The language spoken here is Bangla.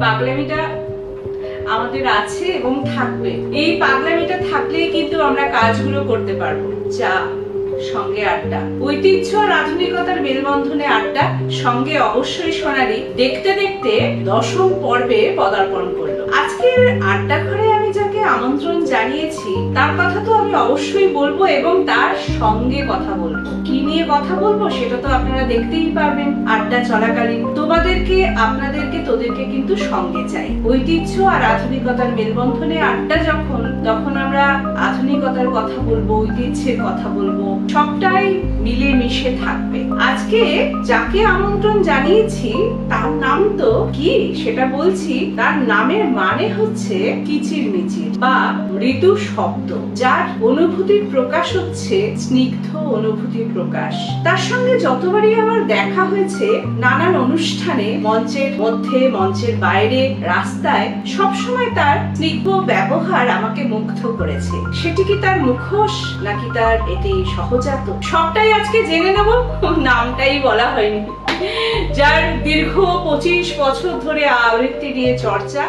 পাগলামিটা আমাদের আছে এবং থাকবে। এই পাগলামিটা থাকলেই কিন্তু আমরা কাজগুলো করতে পারবো। চা সঙ্গে আড্ডা, ঐতিহ্য আর আধুনিকতার মেলবন্ধনে আড্ডা, সঙ্গে অবশ্যই সোনালি দেখতে দেখতে 10ম পর্বে পদার্পণ করলো। আজকের আড্ডা ঘরে আমি যাকে আমন্ত্রণ জানিয়েছি তার কথা তো আমি অবশ্যই বলবো এবং তার সঙ্গে কথা বলবো। কি নিয়ে কথা বলবো সেটা তো আপনারা দেখতেই পারবেন আড্ডা চলাকালীন। আপনাদেরকে তোদেরকে কিন্তু সঙ্গে চাই। ঐতিহ্য আর আধুনিকতার মেলবন্ধনে আড্ডা তখন আমরা আধুনিকতার কথা বলবো, ঐতিহ্যের কথা বলবো, সবটাই মিলে মিশে থাকবে। আজকে যাকে আমন্ত্রণ জানিয়েছি তার নাম তো কি সেটা বলছি। তার নামের মানে হচ্ছে কিচিরমিচির বা মৃদু শব্দ, যার অনুভূতির প্রকাশ হচ্ছে স্নিগ্ধ অনুভূতির প্রকাশ। তার সঙ্গে যতবারই আমার দেখা হয়েছে নানান অনুষ্ঠানে, মঞ্চের মধ্যে, মঞ্চের বাইরে, রাস্তায়, সবসময় তার স্নিগ্ধ ব্যবহার আমাকে মুগ্ধ করেছে। সেটি কি তার মুখোশ নাকি তার এটি সহজাত, সবটাই আজকে জেনে নেব। নামটাই বলা হয়নি। যার দীর্ঘ 25 বছর ধরে আবৃত্তি নিয়ে চর্চা,